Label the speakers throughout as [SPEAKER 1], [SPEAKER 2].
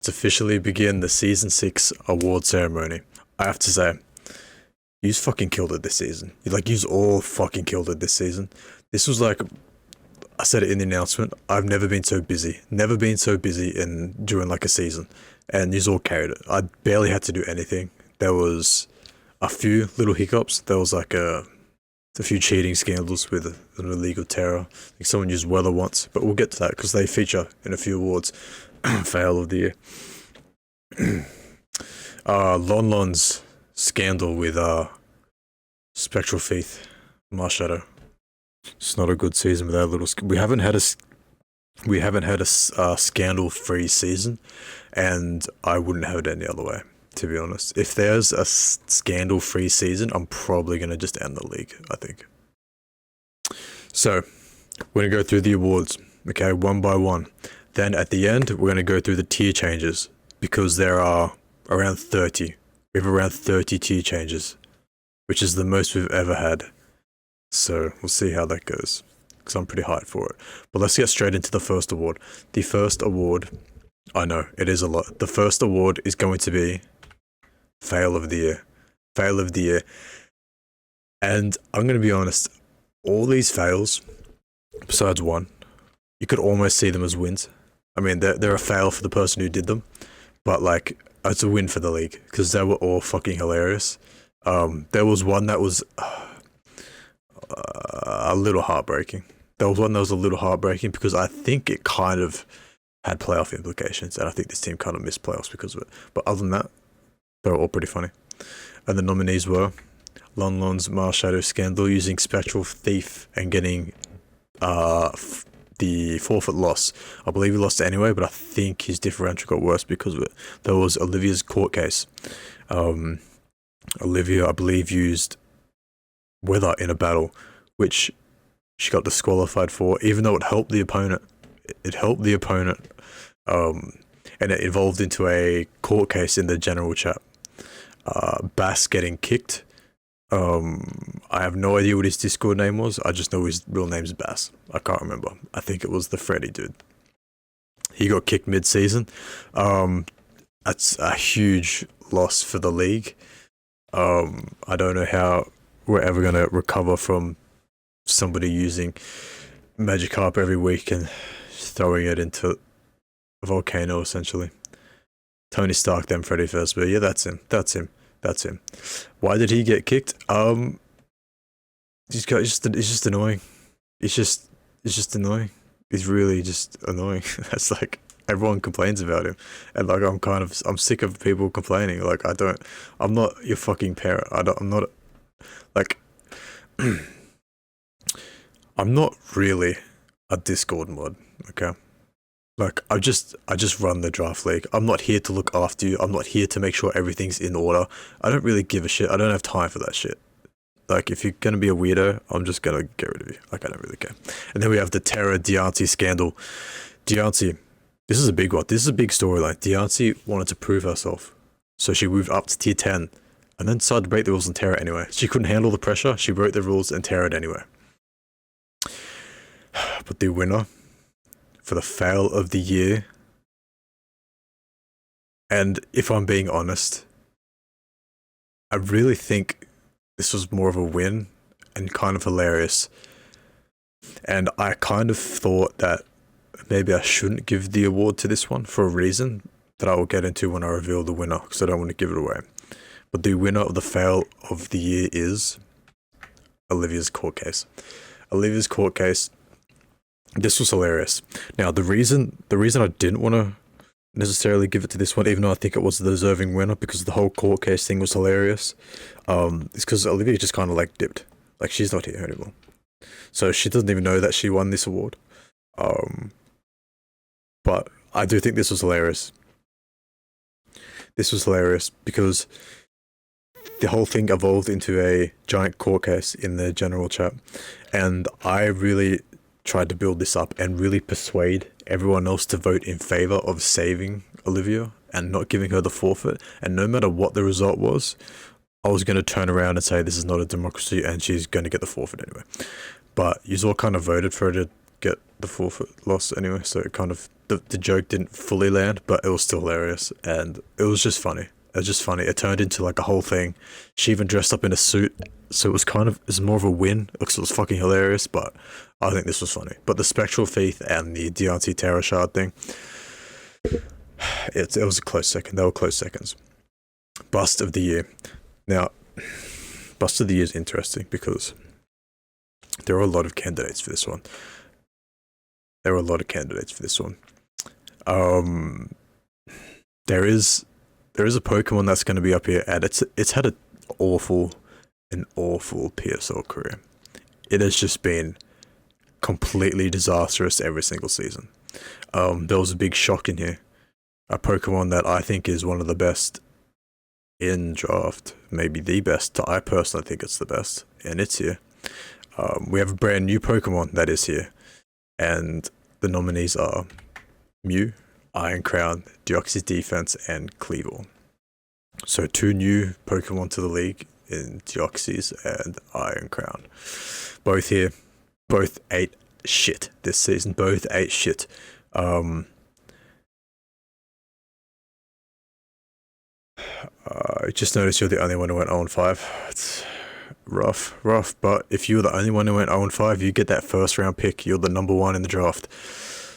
[SPEAKER 1] Let's officially begin the season 6 award ceremony. I have to say, yous fucking killed it this season. Yous all fucking killed it this season. This was like, I said it in the announcement, I've never been so busy. Never been so busy during like a season. And yous all carried it. I barely had to do anything. There was a few little hiccups. There was like a few cheating scandals with an illegal terror. I think someone used Weather once, but we'll get to that because they feature in a few awards. Fail of the year. Lon Lon's scandal with Spectral Thief, Marshadow. It's not a good season with that little. We haven't had a scandal-free season, and I wouldn't have it any other way. To be honest, if there's a scandal-free season, I'm probably gonna just end the league. I think. So, we're gonna go through the awards, okay, one by one. Then at the end, we're gonna go through the tier changes because there are around 30. We have around 30 tier changes, which is the most we've ever had. So we'll see how that goes because I'm pretty hyped for it. But let's get straight into the first award. The first award, I know it is a lot. The first award is going to be Fail of the Year. Fail of the Year. And I'm going to be honest, all these fails, besides one, you could almost see them as wins. I mean, they're a fail for the person who did them, but like, it's a win for the league because they were all fucking hilarious. There was one that was a little heartbreaking. There was one that was a little heartbreaking because I think it kind of had playoff implications, and I think this team kind of missed playoffs because of it. But other than that, they were all pretty funny. And the nominees were Lon Lon's Marshadow scandal using Spectral Thief and getting the forfeit loss. I believe he lost it anyway, but I think his differential got worse because of it. There was Olivia's court case. Olivia, I believe, used Weather in a battle, which she got disqualified for, even though it helped the opponent. It helped the opponent, and it evolved into a court case in the general chat. Bass getting kicked. I have no idea what his Discord name was. I just know his real name's Bass. I can't remember. I think it was the Freddy dude. He got kicked mid-season. That's a huge loss for the league. I don't know how we're ever going to recover from somebody using Magikarp every week and throwing it into a volcano, essentially. Tony Stark, then Freddy Fazbear. Yeah, that's him. Why did he get kicked? It's just annoying. It's just annoying. He's really just annoying. That's like, everyone complains about him. And like, I'm sick of people complaining. Like, I'm not your fucking parent. I'm not, like, I'm not really a Discord mod, okay? Like, I just run the draft league. I'm not here to look after you. I'm not here to make sure everything's in order. I don't really give a shit. I don't have time for that shit. Like, if you're gonna be a weirdo, I'm just gonna get rid of you. Like, I don't really care. And then we have the Terra Diancie scandal. Diancie, this is a big one. This is a big storyline. Diancie wanted to prove herself, so she moved up to tier 10, and then decided to break the rules in Terra anyway. She couldn't handle the pressure. She broke the rules and Terra anyway. But the winner for the fail of the year, and if I'm being honest, I really think this was more of a win and kind of hilarious. And I kind of thought that maybe I shouldn't give the award to this one for a reason that I will get into when I reveal the winner, because I don't want to give it away. But the winner of the fail of the year is Olivia's court case. Olivia's court case. This was hilarious. Now, the reason I didn't want to necessarily give it to this one, even though I think it was the deserving winner, because the whole court case thing was hilarious, is because Olivia just kind of like dipped. Like, she's not here anymore. So she doesn't even know that she won this award. But I do think this was hilarious. This was hilarious because the whole thing evolved into a giant court case in the general chat. And I really tried to build this up and really persuade everyone else to vote in favor of saving Olivia and not giving her the forfeit. And no matter what the result was, I was going to turn around and say this is not a democracy and she's going to get the forfeit anyway. But you all kind of voted for her to get the forfeit loss anyway, so it kind of the joke didn't fully land, but it was still hilarious and it was just funny. It was just funny. It turned into like a whole thing. She even dressed up in a suit, so it was more of a win. It was fucking hilarious, but I think this was funny. But the Spectral Thief and the Deontay Terror Shard thing, it was a close second. They were close seconds. Bust of the year. Now, Bust of the year is interesting because there are a lot of candidates for this one. There is a Pokemon that's going to be up here, and it's had an awful PSL career. It has just been completely disastrous every single season. There was a big shock in here. A Pokemon that I think is one of the best in draft, maybe the best. I personally think it's the best, and it's here. We have a brand new Pokemon that is here, and the nominees are Mew, Iron Crown, Deoxys Defense, and Kleavor. So 2 new Pokemon to the league in Deoxys and Iron Crown. Both here, both ate shit this season. Both ate shit. I just noticed you're the only one who went 0-5. It's rough. But if you're the only one who went 0-5, you get that first round pick. You're the number 1 in the draft.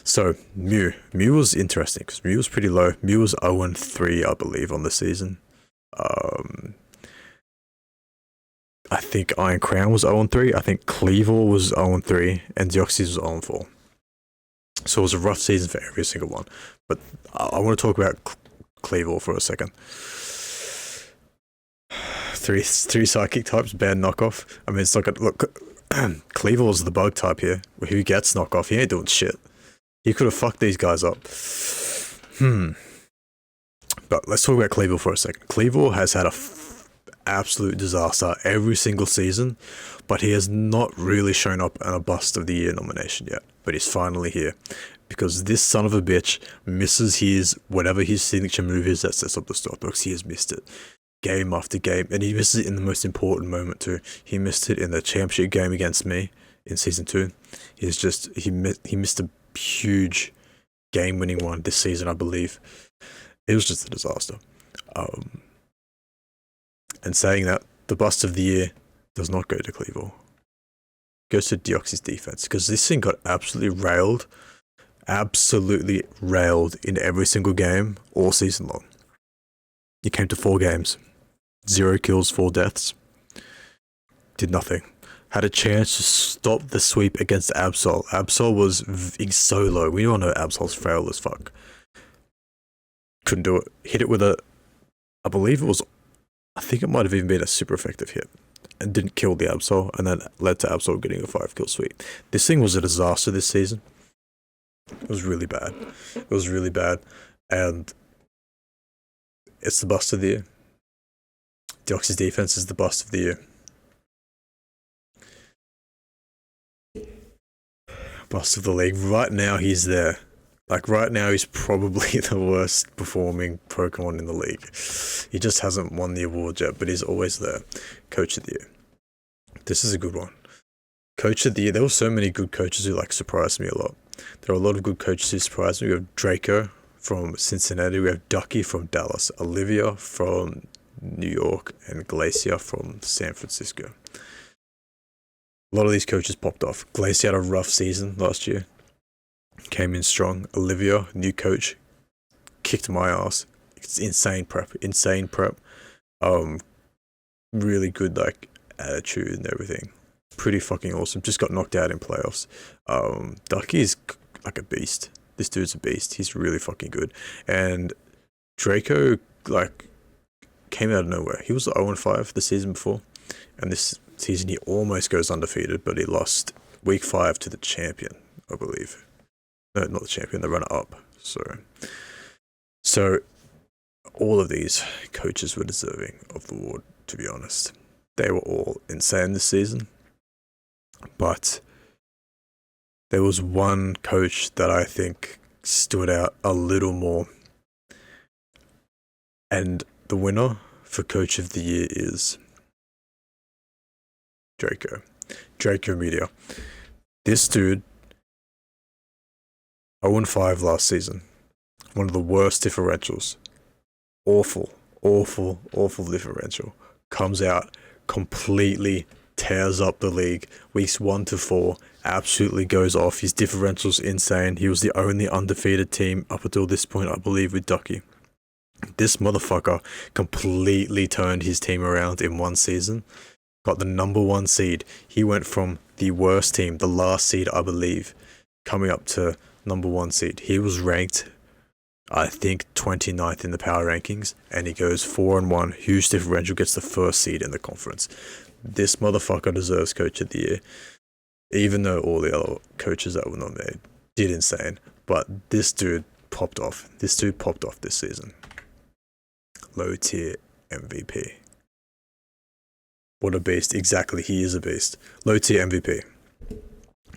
[SPEAKER 1] So, Mew was interesting because Mew was pretty low. Mew was 0-3, I believe, on the season. I think Iron Crown was 0-3. I think Kleavor was 0-3, and Deoxys was 0-4. So it was a rough season for every single one. But I want to talk about Kleavor for a second. Three psychic types, bad knockoff. I mean, it's not gonna look. Kleavor's the bug type here. Who gets knockoff? He ain't doing shit. He could have fucked these guys up. But let's talk about Kleavor for a second. Kleavor has had a absolute disaster every single season, but he has not really shown up in a Bust of the Year nomination yet. But he's finally here because this son of a bitch misses whatever his signature move is that sets up the start box. He has missed it game after game, and he misses it in the most important moment too. He missed it in the championship game against me in season 2. He missed a huge game-winning one this season, I believe. It was just a disaster. And saying that, the Bust of the Year does not go to Kleavor. It goes to Deoxys Defense, because this thing got absolutely railed in every single game all season long. He came to 4 games, 0 kills, 4 deaths. Did nothing. Had a chance to stop the sweep against Absol. Absol was so low. We all know Absol's frail as fuck. Couldn't do it. Hit it with I think it might have even been a super effective hit. And didn't kill the Absol, and then led to Absol getting a 5-kill sweep. This thing was a disaster this season. It was really bad. And it's the Bust of the Year. Deoxys Defense is the Bust of the Year. Bust of the league. Right now, he's there. Right now, he's probably the worst performing Pokemon in the league. He just hasn't won the award yet, but he's always there. Coach of the Year. This is a good one. Coach of the Year. There were so many good coaches who surprised me a lot. There are a lot of good coaches who surprised me. We have Draco from Cincinnati. We have Ducky from Dallas. Olivia from New York, and Glacier from San Francisco. A lot of these coaches popped off. Glacier had a rough season last year. Came in strong. Olivia, new coach, kicked my ass. It's insane prep. Really good attitude and everything. Pretty fucking awesome. Just got knocked out in playoffs. Ducky is like a beast. This dude's a beast. He's really fucking good. And Draco came out of nowhere. He was 0-5 the season before, and this season he almost goes undefeated, but he lost week 5 to the champion, I believe. No, not the champion, the runner-up. So all of these coaches were deserving of the award, to be honest. They were all insane this season, but there was one coach that I think stood out a little more, and the winner for Coach of the Year is Draco Meteor. This dude 0-5 last season. One of the worst differentials. Awful, awful, awful differential. Comes out, completely tears up the league. Weeks 1 to 4, absolutely goes off. His differential's insane. He was the only undefeated team up until this point, I believe, with Ducky. This motherfucker completely turned his team around in one season. Got the number 1 seed. He went from the worst team, the last seed, I believe, coming up to number 1 seed. He was ranked, I think, 29th in the power rankings, and he goes 4-1. Huge differential, gets the first seed in the conference. This motherfucker deserves Coach of the Year, even though all the other coaches that were nominated did insane. But this dude popped off. This dude popped off this season. Low tier MVP. What a beast. Exactly, he is a beast. Low tier MVP.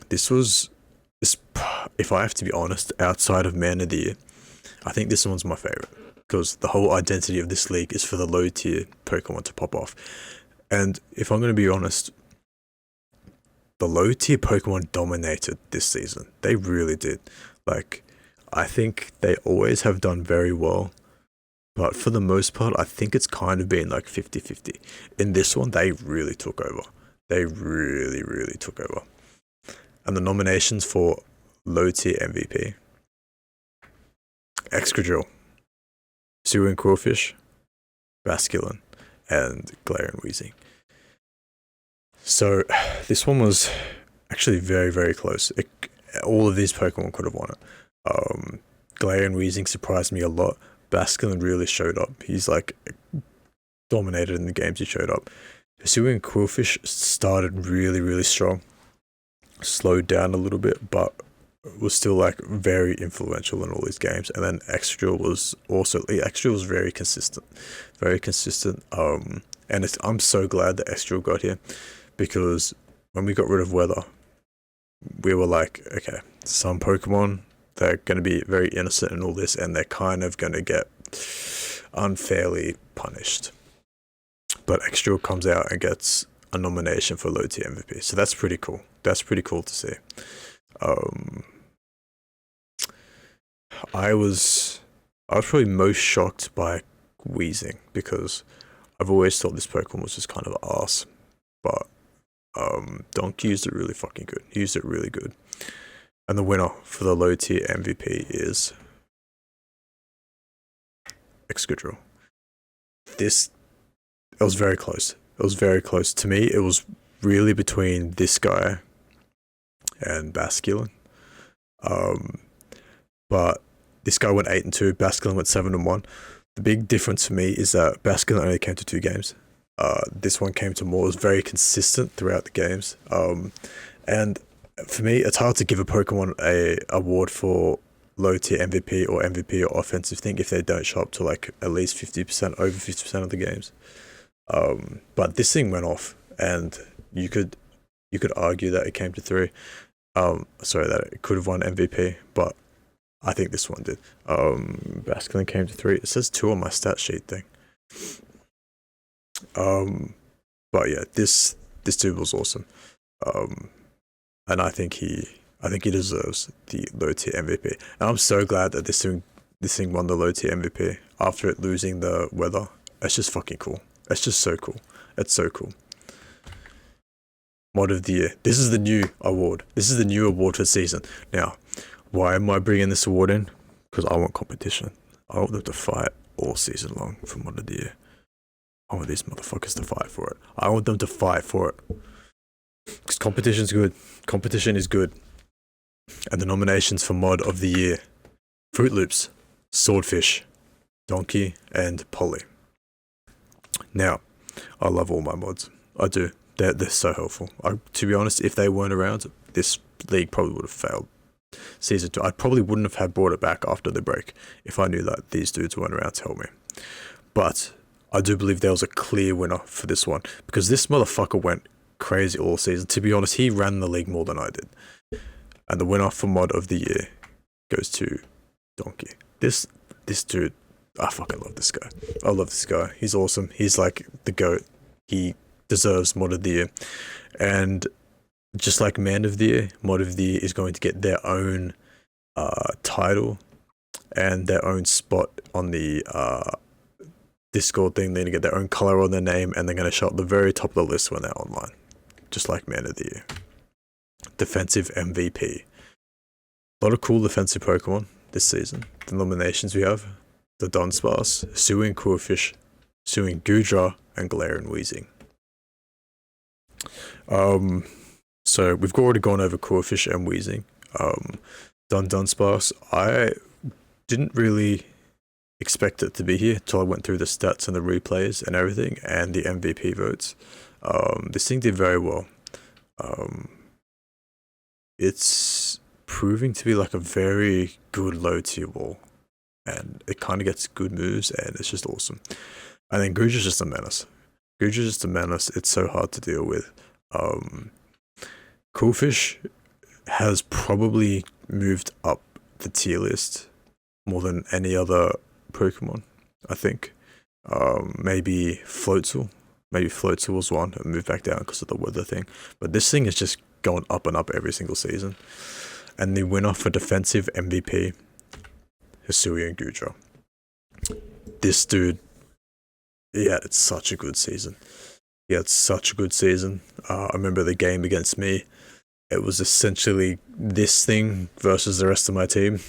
[SPEAKER 1] This, if I have to be honest, outside of Man of the Year, I think this one's my favorite, because the whole identity of this league is for the low tier Pokemon to pop off. And if I'm going to be honest, the low tier Pokemon dominated this season. They really did. Like, I think they always have done very well, but for the most part, I think it's kind of been like 50-50. In this one, they really took over. They really, really took over. And the nominations for low tier MVP: Excadrill, Sewer and Quillfish, Basculin, and Galarian Weezing. So this one was actually very, very close. All of these Pokemon could have won it. Galarian Weezing surprised me a lot. Basculin really showed up. He's like dominated in the games he showed up. Sewer and Quillfish started really, really strong. Slowed down a little bit, but was still like very influential in all these games. And then Excadrill was also, Excadrill was very consistent. And I'm so glad that Excadrill got here, because when we got rid of Weather, we were like, okay, some Pokemon, they're going to be very innocent in all this, and they're kind of going to get unfairly punished. But Excadrill comes out and gets a nomination for low tier MVP, so that's pretty cool. That's pretty cool to see. I was probably most shocked by Weezing, because I've always thought this Pokemon was just kind of arse, but Donkey used it really fucking good. He used it really good. And the winner for the low tier MVP is Excadrill. It was very close. It was very close. To me, it was really between this guy and Basculin. But this guy went 8-2, Basculin went 7-1. The big difference for me is that Basculin only came to 2 games. This one came to more. It was very consistent throughout the games. And for me, it's hard to give a Pokemon a award for low tier MVP or MVP or offensive thing if they don't show up to like at least 50%, over 50% of the games. But this thing went off, and you could argue that it came to 3. That it could have won MVP, but I think this one did. Basculin came to 3. It says 2 on my stat sheet thing. But yeah, this dude was awesome. And I think he deserves the low tier MVP. And I'm so glad that this thing won the low tier MVP after it losing the Weather. It's just fucking cool. It's just so cool. It's so cool. Mod of the Year. This is the new award. This is the new award for the season. Now, why am I bringing this award in? Because I want competition. I want them to fight all season long for Mod of the Year. I want these motherfuckers to fight for it. I want them to fight for it. Because competition's good. Competition is good. And the nominations for Mod of the Year: Fruit Loops, Swordfish, Donkey, and Polly. Now, I love all my mods. I do. They're so helpful. To be honest, if they weren't around, this league probably would have failed. Season 2. I probably wouldn't have had brought it back after the break if I knew that these dudes weren't around to help me. But I do believe there was a clear winner for this one, because this motherfucker went crazy all season. To be honest, he ran the league more than I did. And the winner for Mod of the Year goes to Donkey. This dude, I fucking love this guy. I love this guy. He's awesome. He's like the GOAT. He deserves Mod of the Year. And just like Man of the Year, Mod of the Year is going to get their own title and their own spot on the Discord thing. They're gonna get their own color on their name, and they're gonna show up the very top of the list when they're online, just like Man of the Year. Defensive MVP. A lot of cool defensive Pokemon this season. The nominations we have: the Dunsparce, Hisuian Qwilfish, Hisuian Goodra, and Galarian Weezing. So we've already gone over Qwilfish and Weezing. Dunsparce, I didn't really expect it to be here until I went through the stats and the replays and everything and the MVP votes. This thing did very well. It's proving to be like a very good low tier wall, and it kind of gets good moves, and it's just awesome. And then Goodra's just a menace. It's so hard to deal with. Qwilfish has probably moved up the tier list more than any other Pokemon, I think. Maybe Floatzel. Maybe Floatzel was one and moved back down because of the weather thing. But this thing is just going up and up every single season. And the winner for defensive MVP, Hisuian Goodra. This dude, it's such a good season. I remember the game against me. It was essentially this thing versus the rest of my team.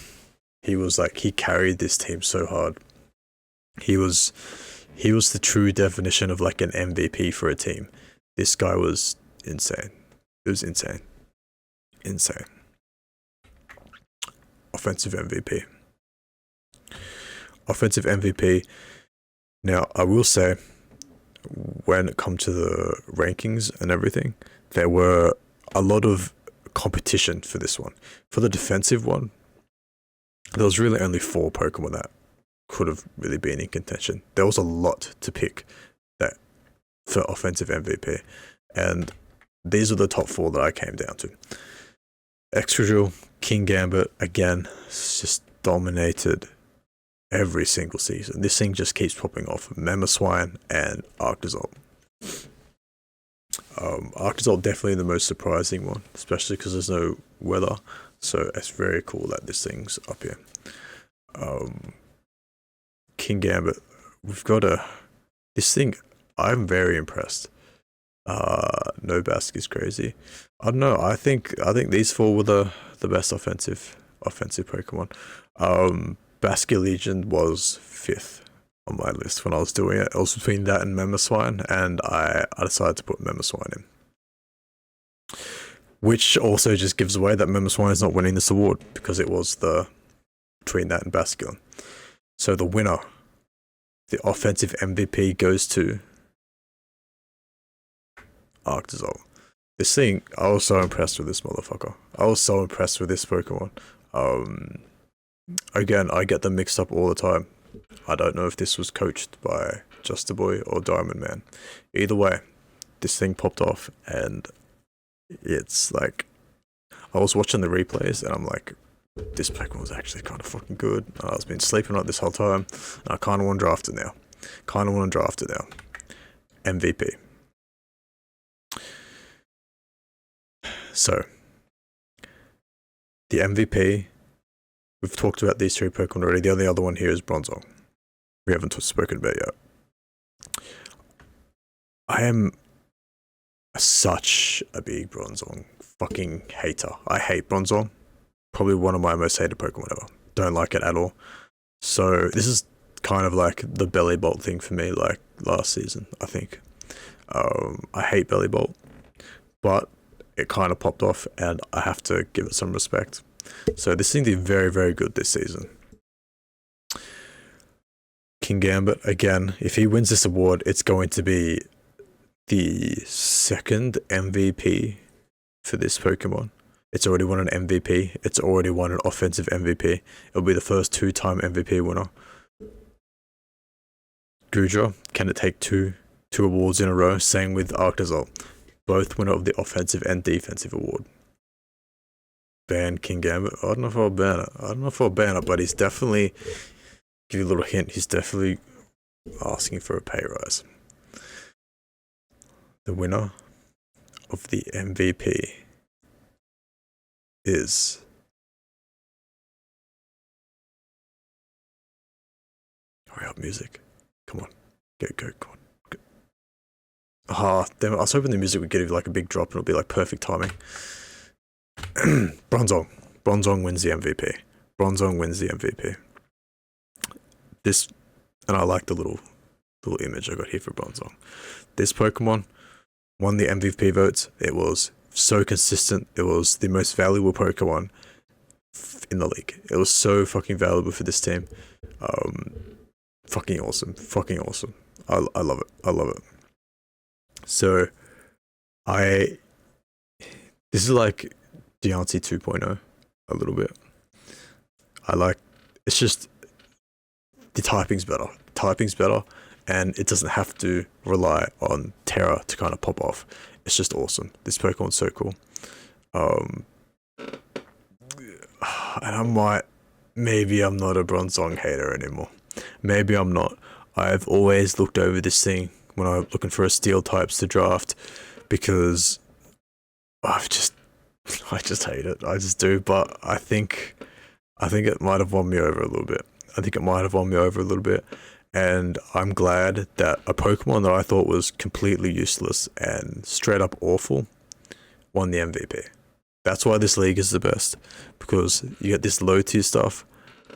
[SPEAKER 1] He carried this team so hard. He was the true definition of like an MVP for a team. This guy was insane. It was insane. Offensive MVP. Now, I will say, when it comes to the rankings and everything, there were a lot of competition for this one. For the defensive one, there was really only 4 Pokemon that could have really been in contention. There was a lot to pick that for offensive MVP, and these are the top 4 that I came down to. Excadrill, Kingambit, again, just dominated every single season. This thing just keeps popping off. Mamoswine and Arctozolt. Arctozolt definitely the most surprising one, especially because there's no weather. So it's very cool that this thing's up here. Kingambit, this thing, I'm very impressed. Nobask is crazy. I don't know, I think these 4 were the best offensive Pokemon. Basculegion was 5th on my list when I was doing it. It was between that and Mamoswine, and I decided to put Mamoswine in. Which also just gives away that Mamoswine is not winning this award, because it was between that and Basculin. So the winner, the offensive MVP, goes to Arctozolt. This thing, I was so impressed with this motherfucker. I was so impressed with this Pokemon. Again, I get them mixed up all the time. I don't know if this was coached by Justaboy or Diamond Man. Either way, this thing popped off, and it's like, I was watching the replays and I'm like, this Pokemon was actually kind of fucking good. I've been sleeping on it this whole time, and I kind of want to draft it now. MVP. So, the MVP, we've talked about these 3 Pokemon already. The only other one here is Bronzong. We haven't spoken about yet. I am such a big Bronzong fucking hater. I hate Bronzong. Probably one of my most hated Pokemon ever. Don't like it at all. So this is kind of like the Bellibolt thing for me, like last season, I think. I hate Bellibolt, but it kind of popped off, and I have to give it some respect. So this thing did very, very good this season. Kingambit, again, if he wins this award, it's going to be the 2nd MVP for this Pokemon. It's already won an MVP. It's already won an offensive MVP. It'll be the first 2-time MVP winner. Goodra, can it take two awards in a row? Same with Arctozolt. Both winner of the offensive and defensive award. Ban Kingambit. I don't know if I'll ban it. But he's definitely, give you a little hint, he's definitely asking for a pay rise. The winner of the MVP is Hurry up, music. Come on. Go, come on. Go. Ah, damn it. I was hoping the music would give like a big drop and it'll be like perfect timing. Bronzong. Bronzong wins the MVP. Bronzong wins the MVP. This, and I like the little image I got here for Bronzong. This Pokemon won the MVP votes. It was so consistent. It was the most valuable Pokemon in the league. It was so fucking valuable for this team. Fucking awesome. Fucking awesome. I love it. I love it. So, this is like Deontay 2.0 a little bit. It's just, the typing's better, and it doesn't have to rely on Terra to kind of pop off. It's just awesome. This Pokemon's so cool. And maybe I'm not a Bronzong hater anymore. Maybe I'm not. I've always looked over this thing when I'm looking for a steel types to draft, because I just hate it. I just do. But I think it might have won me over a little bit. And I'm glad that a Pokemon that I thought was completely useless and straight up awful won the MVP. That's why this league is the best, because you get this low tier stuff,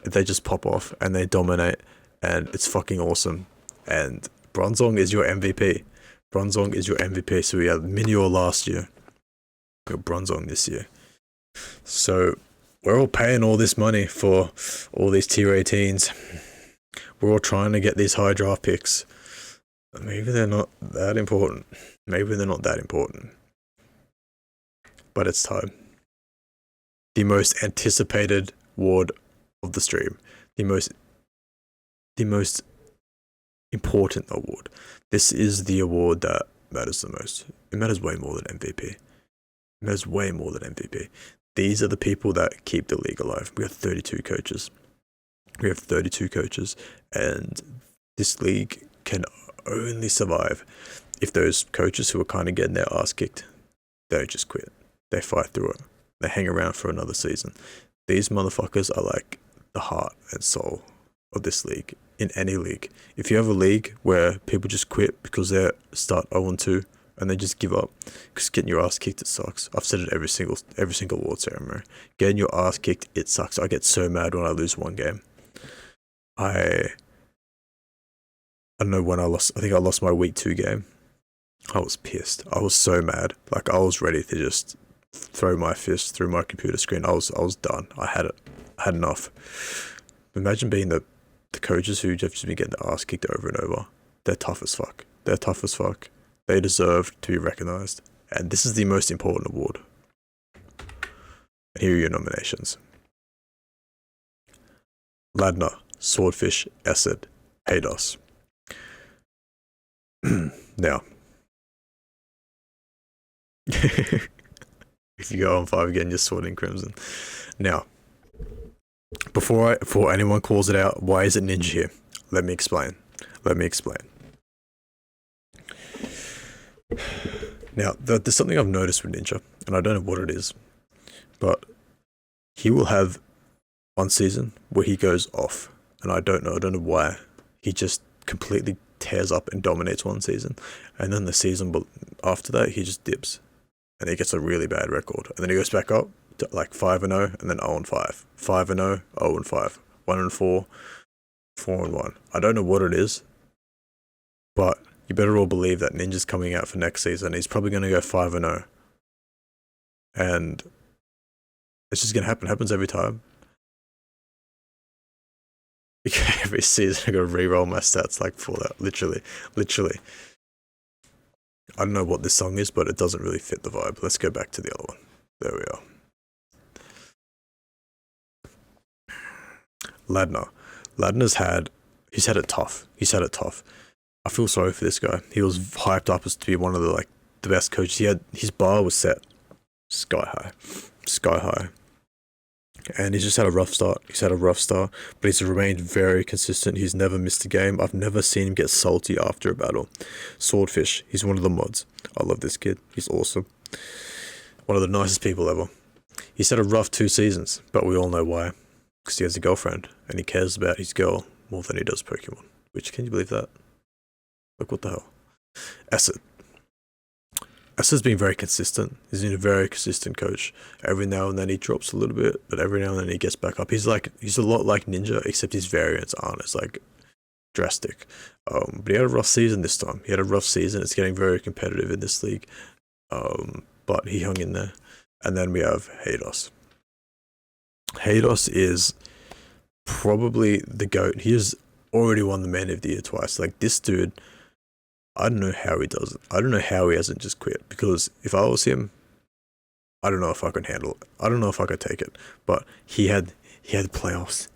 [SPEAKER 1] they just pop off and they dominate, and it's fucking awesome. And Bronzong is your MVP. Bronzong is your MVP. So we had Minior last year, we got Bronzong this year. So we're all paying all this money for all these tier 18s. We're all trying to get these high draft picks. Maybe they're not that important. But it's time. The most anticipated award of the stream. The most important award. This is the award that matters the most. It matters way more than MVP. These are the people that keep the league alive. We have 32 coaches. And this league can only survive if those coaches who are kind of getting their ass kicked, they don't just quit. They fight through it. They hang around for another season. These motherfuckers are like the heart and soul of this league, in any league. If you have a league where people just quit because they start 0-2 and they just give up, because getting your ass kicked, it sucks. I've said it every single award ceremony. Getting your ass kicked, it sucks. I get so mad when I lose one game. I don't know when I lost. I think I lost my week 2 game. I was pissed. I was so mad. Like, I was ready to just throw my fist through my computer screen. I was done. I had it. I had enough. Imagine being the coaches who have just been getting their ass kicked over and over. They're tough as fuck. They deserve to be recognized. And this is the most important award. And here are your nominations. Ladner, Swordfish, Acid, Haydos. Now, if you go on 5 again, you're sorting Crimson. Now, before anyone calls it out, why is it Ninja here? Let me explain. Now, there's something I've noticed with Ninja, and I don't know what it is, but he will have one season where he goes off, and I don't know why. He just completely tears up and dominates one season, and then the season after that, he just dips, and he gets a really bad record, and then he goes back up to like 5-0, and then 0-5, 5-0, 0-5, 1-4, 4-1. I don't know what it is, but you better all believe that Ninja's coming out for next season. He's probably going to go 5-0, and it's just going to happen. It happens every time. Every season I gotta re-roll my stats like for that. Literally. I don't know what this song is, but it doesn't really fit the vibe. Let's go back to the other one. There we are. Ladner. Ladner's had it tough. I feel sorry for this guy. He was hyped up as to be one of the best coaches. His bar was set sky high. And he's just had a rough start. But he's remained very consistent. He's never missed a game. I've never seen him get salty after a battle. Swordfish, he's one of the mods. I love this kid. He's awesome. One of the nicest people ever. He's had a rough 2 seasons, but we all know why. Because he has a girlfriend, and he cares about his girl more than he does Pokemon. Which, can you believe that? Like, what the hell? Essett. Essett's been very consistent. He's been a very consistent coach. Every now and then he drops a little bit, but every now and then he gets back up. He's a lot like Ninja, except his variants aren't as like drastic. But he had a rough season this time. He had a rough season. It's getting very competitive in this league. But he hung in there. And then we have Haydos. Haydos is probably the GOAT. He has already won the Man of the Year twice. Like, this dude, I don't know how he does it. I don't know how he hasn't just quit. Because if I was him, I don't know if I could handle it. I don't know if I could take it. But he had playoffs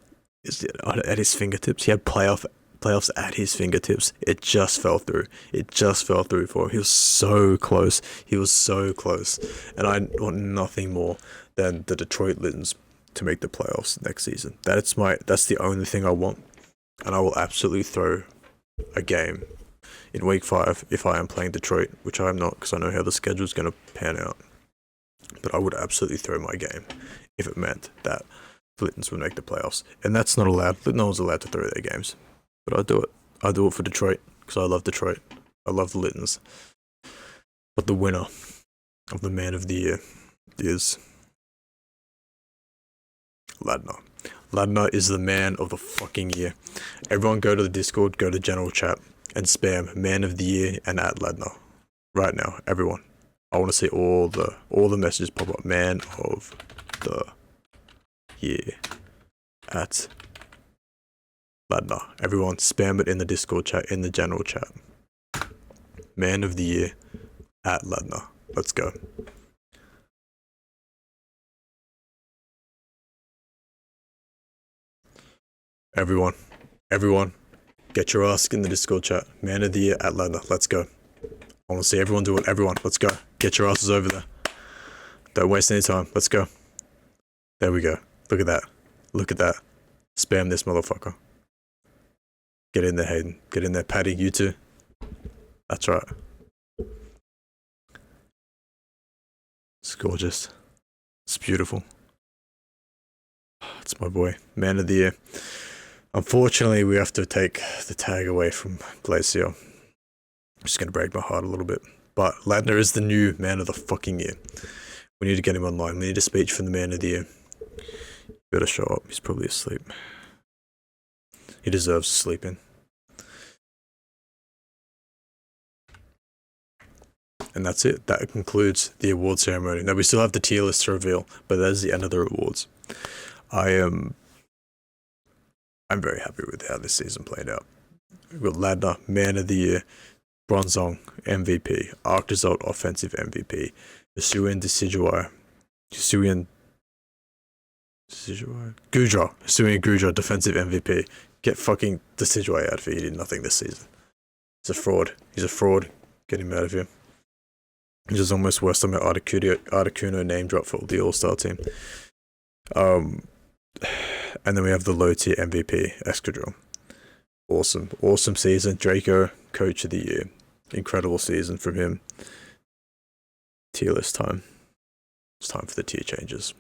[SPEAKER 1] at his fingertips. He had playoffs at his fingertips. It just fell through. It just fell through for him. He was so close. He was so close. And I want nothing more than the Detroit Lions to make the playoffs next season. That's the only thing I want. And I will absolutely throw a game in week 5 if I am playing Detroit, which I am not, because I know how the schedule is going to pan out. But I would absolutely throw my game if it meant that the Lions would make the playoffs. And that's not allowed. No one's allowed to throw their games. But I'll do it. I'll do it for Detroit, because I love Detroit. I love the Lions. But the winner of the Man of the Year is Ladner. Ladner is the man of the fucking year. Everyone go to the Discord, go to general chat, and spam Man of the Year and at Ladner. Right now, everyone. I want to see all the messages pop up. Man of the Year at Ladner. Everyone spam it in the Discord chat, in the general chat. Man of the Year at Ladner. Let's go. Everyone, get your ass in the Discord chat. Man of the Year at Ladner. Let's go. I want to see everyone do it. Everyone, let's go. Get your asses over there. Don't waste any time. Let's go. There we go. Look at that. Look at that. Spam this motherfucker. Get in there, Hayden. Get in there, Paddy. You too. That's right. It's gorgeous. It's beautiful. It's my boy. Man of the Year. Unfortunately, we have to take the tag away from Glacier. I'm just going to break my heart a little bit. But Ladner is the new Man of the fucking Year. We need to get him online. We need a speech from the Man of the Year. Better show up. He's probably asleep. He deserves sleeping. And that's it. That concludes the award ceremony. Now, we still have the tier list to reveal, but that is the end of the awards. I'm very happy with how this season played out. We've got Ladner, Man of the Year, Bronzong, MVP, Arctizolt, Offensive MVP, Hisuian Gudra, Defensive MVP. Get fucking Decidueye out of here. He did nothing this season. He's a fraud. Get him out of here. Which is almost worse than my Articuno name drop for the All-Star team. And then we have the low tier MVP, Escadrille. Awesome season. Draco, Coach of the Year. Incredible season from him. Tier list time. It's time for the tier changes.